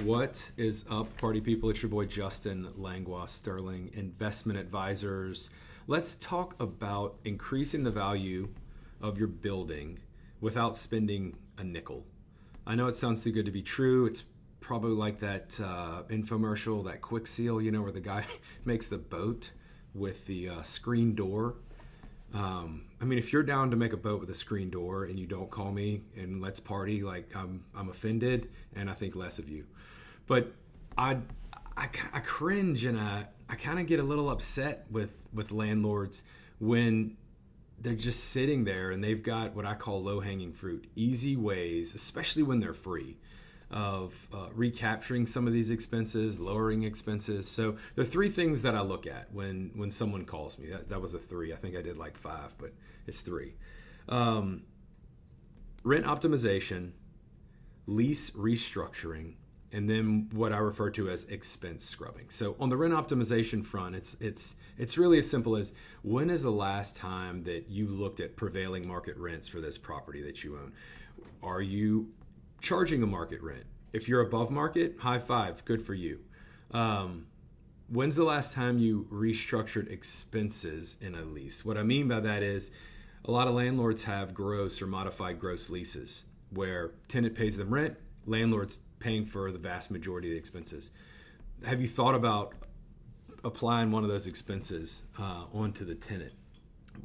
What is up, party people? It's your boy Justin Langlois Sterling, Investment Advisors. Let's talk about increasing the value of your building without spending a nickel. I know it sounds too good to be true. It's probably like that infomercial, that Quick Seal, where the guy makes the boat with the screen door. If you're down to make a boat with a screen door and you don't call me and let's party, like I'm offended and I think less of you. But I cringe and I kind of get a little upset with landlords when they're just sitting there and they've got what I call low-hanging fruit, easy ways, especially when they're free, of recapturing some of these expenses, lowering expenses. So there are three things that I look at when someone calls me. That was a three. I think I did like five, but it's three. Rent optimization, lease restructuring, and then what I refer to as expense scrubbing. So on the rent optimization front, it's really as simple as, when is the last time that you looked at prevailing market rents for this property that you own? Are you charging a market rent? If you're above market, high five, good for you. When's the last time you restructured expenses in a lease? What I mean by that is, a lot of landlords have gross or modified gross leases where tenant pays them rent, landlord's paying for the vast majority of the expenses. Have you thought about applying one of those expenses onto the tenant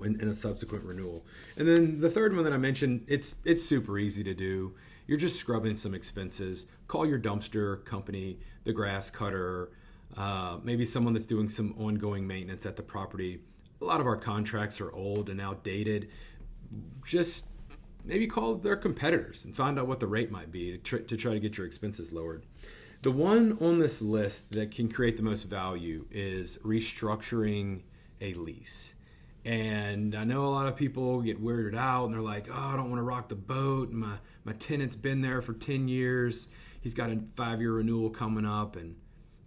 in a subsequent renewal? And then the third one that I mentioned, it's super easy to do. You're just scrubbing some expenses. Call your dumpster company, the grass cutter, maybe someone that's doing some ongoing maintenance at the property. A lot of our contracts are old and outdated. Just maybe call their competitors and find out what the rate might be to try to get your expenses lowered. The one on this list that can create the most value is restructuring a lease. And I know a lot of people get weirded out and they're like, oh, I don't want to rock the boat. My tenant's been there for 10 years. He's got a 5-year renewal coming up, and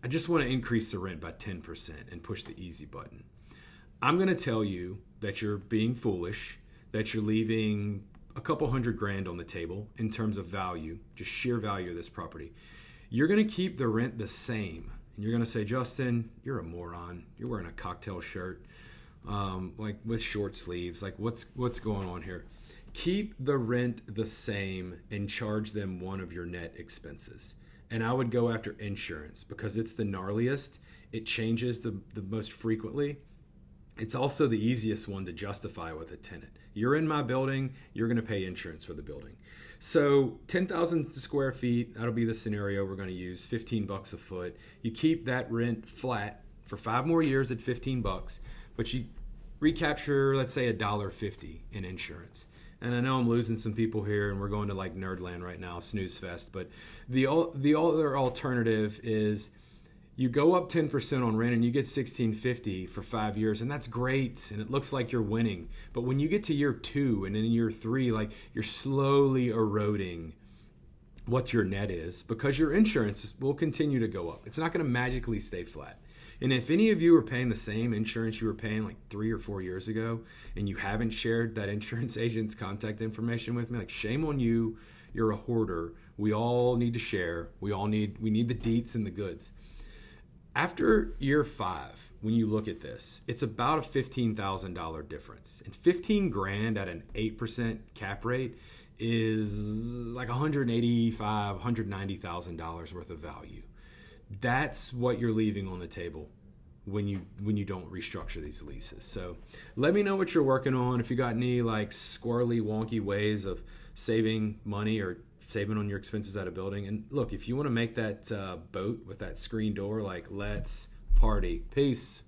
I just want to increase the rent by 10% and push the easy button. I'm going to tell you that you're being foolish, that you're leaving a couple $100,000 on the table in terms of value, just sheer value of this property. You're going to keep the rent the same. And you're going to say, Justin, you're a moron. You're wearing a cocktail shirt, like with short sleeves. Like what's going on here? Keep the rent the same and charge them one of your net expenses. And I would go after insurance because it's the gnarliest. It changes the most frequently. It's also the easiest one to justify with a tenant. You're in my building, you're going to pay insurance for the building. So 10,000 square feet, that'll be the scenario we're going to use, $15 a foot. You keep that rent flat for 5 more years at $15, but you recapture, let's say, $1.50 in insurance. And I know I'm losing some people here and we're going to like Nerdland right now, snooze fest, but the other alternative is you go up 10% on rent and you get $1,650 for 5 years, and that's great, and it looks like you're winning. But when you get to year 2 and then year 3, like, you're slowly eroding what your net is because your insurance will continue to go up. It's not going to magically stay flat. And if any of you are paying the same insurance you were paying like 3 or 4 years ago and you haven't shared that insurance agent's contact information with me, like, shame on you. You're a hoarder. We all need to share. We need the deets and the goods. After year 5, when you look at this, it's about a $15,000 difference. And $15,000 at an 8% cap rate is like $185,000, $190,000 worth of value. That's what you're leaving on the table when you don't restructure these leases. So let me know what you're working on. If you got any like squirrely, wonky ways of saving money or saving on your expenses at a building. And look, if you want to make that boat with that screen door, like, let's party. Peace.